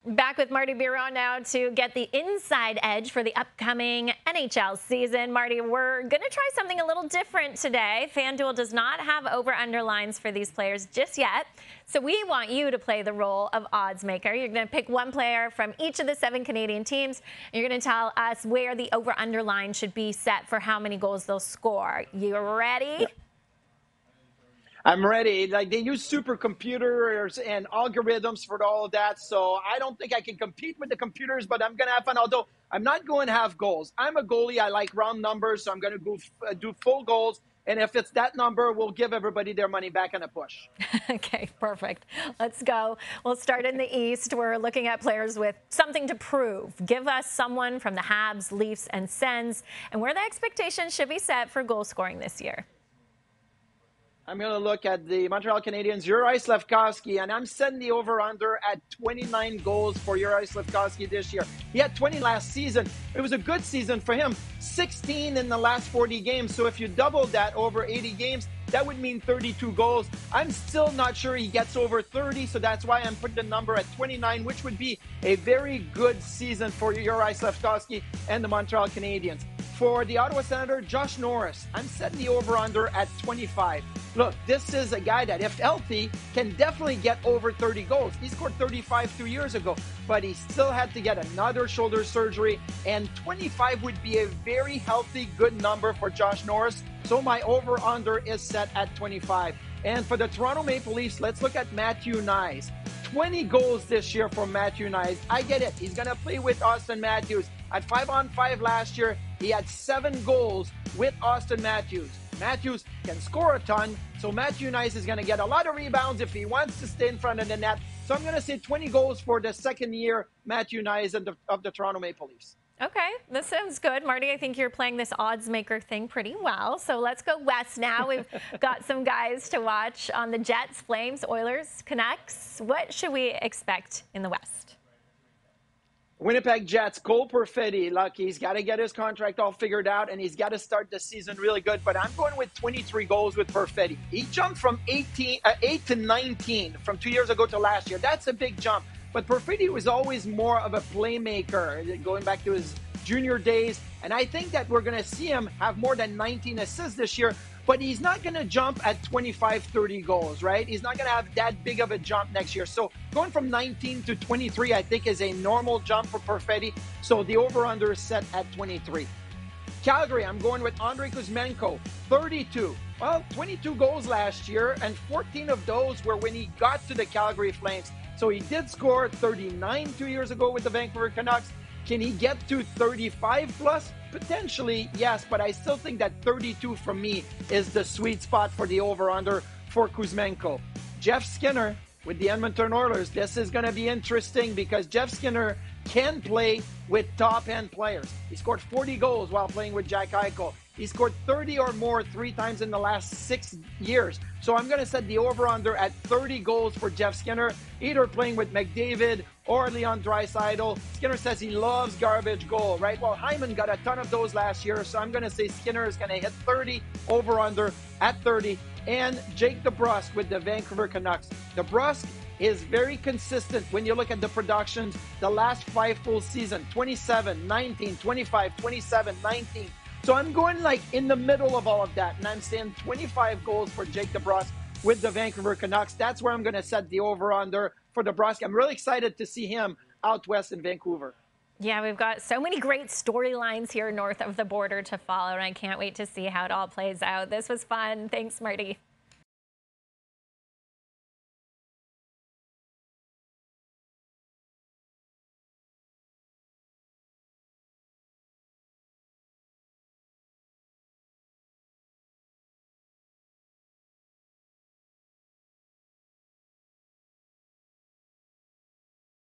Back with Martin Biron now to get the inside edge for the upcoming NHL season. Marty, we're going to try something a little different today. FanDuel does not have over-under lines for these players just yet. So we want you to play the role of odds maker. You're going to pick one player from each of the 7 Canadian teams. And you're going to tell us where the over-under line should be set for how many goals they'll score. You ready? Yep. I'm ready. Like, they use supercomputers and algorithms for all of that, so I don't think I can compete with the computers, but I'm going to have fun. Although I'm not going to have goals. I'm a goalie. I like round numbers, so I'm going to go do full goals. And if it's that number, we'll give everybody their money back in a push. Okay, perfect. Let's go. We'll start in the East. We're looking at players with something to prove. Give us someone from the Habs, Leafs, and Sens, and where the expectations should be set for goal scoring this year. I'm going to look at the Montreal Canadiens, Juraj Slafkovsky, and I'm setting the over-under at 29 goals for Juraj Slafkovsky this year. He had 20 last season. It was a good season for him. 16 in the last 40 games. So if you double that over 80 games, that would mean 32 goals. I'm still not sure he gets over 30, so that's why I'm putting the number at 29, which would be a very good season for Juraj Slafkovsky and the Montreal Canadiens. For the Ottawa Senator, Josh Norris, I'm setting the over-under at 25. Look, this is a guy that, if healthy, can definitely get over 30 goals. He scored 35 2 years ago, but he still had to get another shoulder surgery, and 25 would be a very healthy, good number for Josh Norris. So my over-under is set at 25. And for the Toronto Maple Leafs, let's look at Matthew Knies. 20 goals this year for Matthew Knies. I get it. He's going to play with Austin Matthews. At 5-on-5 last year, he had 7 goals with Austin Matthews. Matthews can score a ton, so Matthew Knies is going to get a lot of rebounds if he wants to stay in front of the net. So I'm going to say 20 goals for the second year Matthew Knies of the Toronto Maple Leafs. Okay, this sounds good. Marty, I think you're playing this odds maker thing pretty well. So let's go west now. We've got some guys to watch on the Jets, Flames, Oilers, Canucks. What should we expect in the West? Winnipeg Jets, Cole Perfetti. Look, he's got to get his contract all figured out, and he's got to start the season really good. But I'm going with 23 goals with Perfetti. He jumped from 8 to 19 from 2 years ago to last year. That's a big jump. But Perfetti was always more of a playmaker, going back to his junior days. And I think that we're going to see him have more than 19 assists this year. But he's not going to jump at 25, 30 goals, right? He's not going to have that big of a jump next year. So going from 19 to 23, I think, is a normal jump for Perfetti. So the over-under is set at 23. Calgary, I'm going with Andrei Kuzmenko, 32. Well, 22 goals last year, and 14 of those were when he got to the Calgary Flames. So he did score 39 2 years ago with the Vancouver Canucks. Can he get to 35 plus? Potentially, yes, but I still think that 32 for me is the sweet spot for the over-under for Kuzmenko. Jeff Skinner with the Edmonton Oilers. This is going to be interesting because Jeff Skinner can play with top-end players. He scored 40 goals while playing with Jack Eichel. He scored 30 or more 3 times in the last 6 years. So I'm going to set the over-under at 30 goals for Jeff Skinner, either playing with McDavid or Leon Draisaitl. Skinner says he loves garbage goal, right? Well, Hyman got a ton of those last year, so I'm going to say Skinner is going to hit 30 over-under at 30. And Jake DeBrusk with the Vancouver Canucks. DeBrusk is very consistent when you look at the productions the last 5 full seasons, 27, 19, 25, 27, 19. So I'm going like in the middle of all of that, and I'm saying 25 goals for Jake DeBrusk with the Vancouver Canucks. That's where I'm going to set the over-under for DeBrusk. I'm really excited to see him out west in Vancouver. Yeah, we've got so many great storylines here north of the border to follow, and I can't wait to see how it all plays out. This was fun. Thanks, Marty.